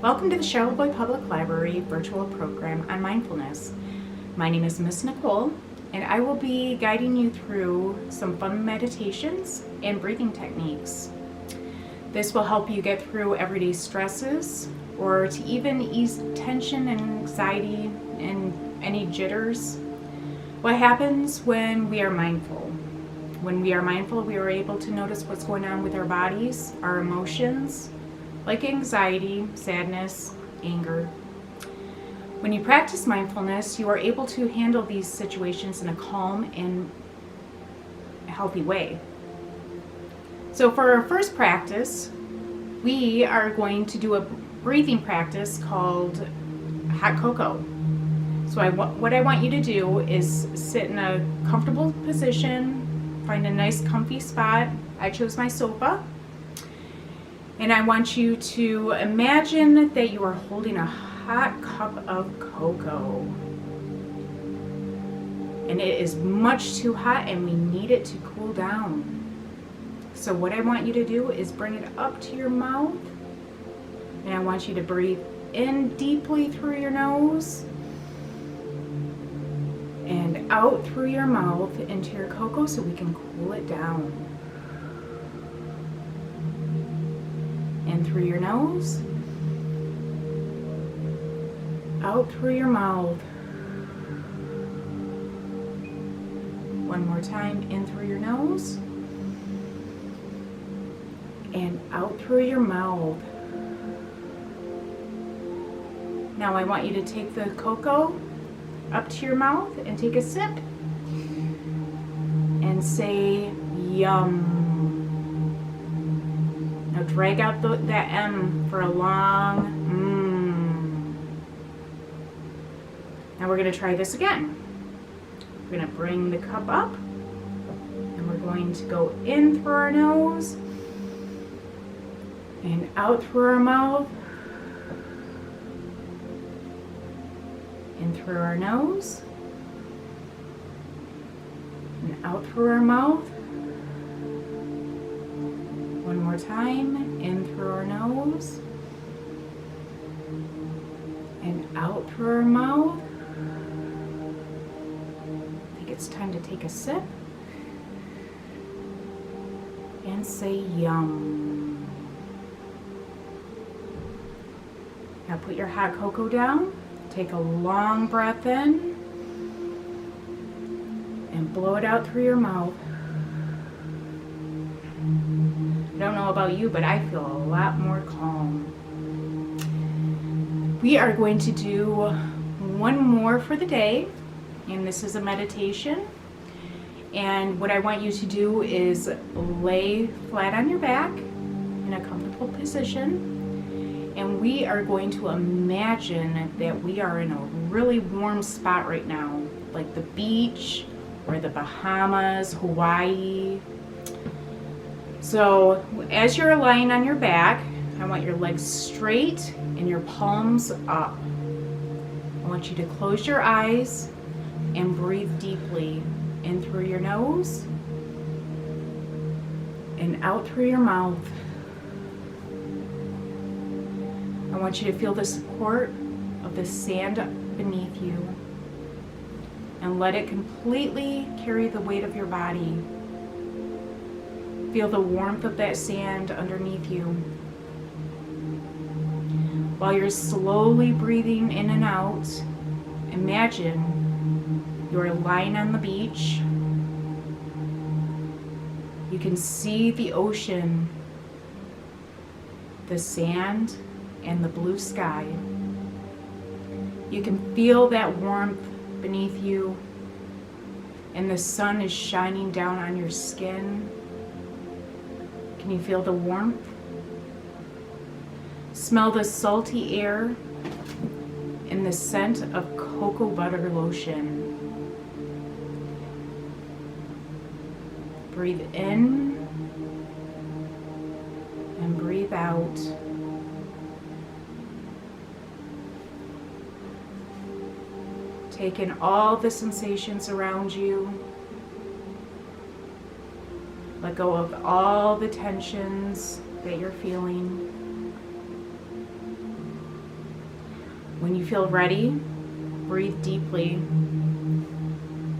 Welcome to the Charlottesville Public Library virtual program on mindfulness. My name is Miss Nicole, and I will be guiding you through some fun meditations and breathing techniques. This will help you get through everyday stresses or to even ease tension and anxiety and any jitters. What happens when we are mindful? When we are mindful, we are able to notice what's going on with our bodies, our emotions, like anxiety, sadness, anger. When you practice mindfulness, you are able to handle these situations in a calm and healthy way. So for our first practice, we are going to do a breathing practice called hot cocoa. So what I want you to do is sit in a comfortable position, find a nice comfy spot. I chose my sofa. And I want you to imagine that you are holding a hot cup of cocoa. And it is much too hot and we need it to cool down. So what I want you to do is bring it up to your mouth. And I want you to breathe in deeply through your nose. And out through your mouth into your cocoa so we can cool it down. In through your nose, out through your mouth. One more time, in through your nose, and out through your mouth. Now I want you to take the cocoa up to your mouth and take a sip and say, yum. Now drag out that M for a long Now we're going to try this again. We're going to bring the cup up and we're going to go in through our nose and out through our mouth, in through our nose and out through our mouth. One more time, in through our nose and out through our mouth. I think it's time to take a sip and say yum. Now put your hot cocoa down, take a long breath in and blow it out through your mouth. I don't know about you, but I feel a lot more calm. We are going to do one more for the day, and this is a meditation. And what I want you to do is lay flat on your back in a comfortable position. And we are going to imagine that we are in a really warm spot right now, like the beach or the Bahamas, Hawaii. So as you're lying on your back, I want your legs straight and your palms up. I want you to close your eyes and breathe deeply in through your nose and out through your mouth. I want you to feel the support of the sand beneath you and let it completely carry the weight of your body. Feel the warmth of that sand underneath you. While you're slowly breathing in and out, imagine you're lying on the beach. You can see the ocean, the sand, and the blue sky. You can feel that warmth beneath you, and the sun is shining down on your skin. Can you feel the warmth? Smell the salty air and the scent of cocoa butter lotion. Breathe in and breathe out. Take in all the sensations around you. Let go of all the tensions that you're feeling. When you feel ready, breathe deeply.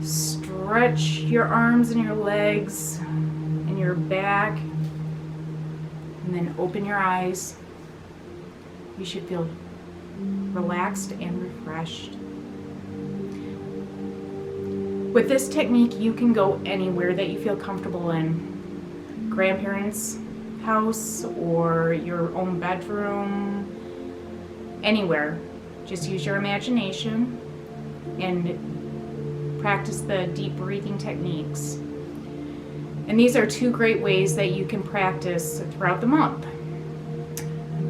Stretch your arms and your legs and your back, and then open your eyes. You should feel relaxed and refreshed. With this technique, you can go anywhere that you feel comfortable in. Grandparents' house or your own bedroom, anywhere. Just use your imagination and practice the deep breathing techniques. And these are 2 great ways that you can practice throughout the month.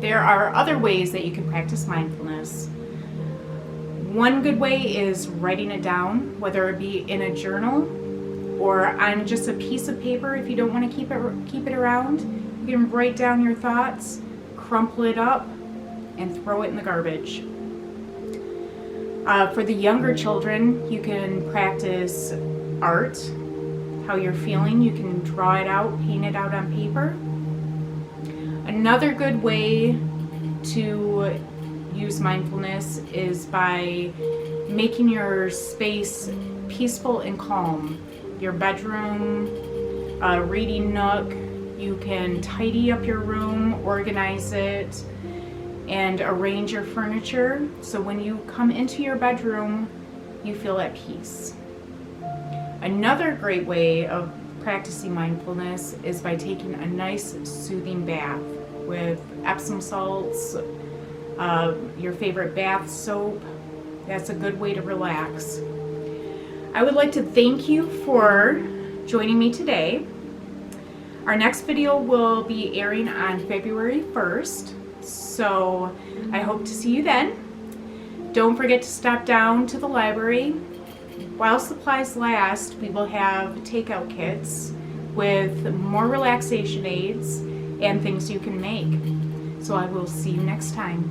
There are other ways that you can practice mindfulness. One good way is writing it down, whether it be in a journal or on just a piece of paper. If you don't want to keep it around, you can write down your thoughts, crumple it up, and throw it in the garbage. For the younger children, you can practice art, how you're feeling. You can draw it out, paint it out on paper. Another good way to use mindfulness is by making your space peaceful and calm. Your bedroom, reading nook, you can tidy up your room, organize it, and arrange your furniture so when you come into your bedroom, you feel at peace. Another great way of practicing mindfulness is by taking a nice soothing bath with Epsom salts, your favorite bath soap. That's a good way to relax. I would like to thank you for joining me today. Our next video will be airing on February 1st, so I hope to see you then. Don't forget to stop down to the library. While supplies last, we will have takeout kits with more relaxation aids and things you can make. So I will see you next time.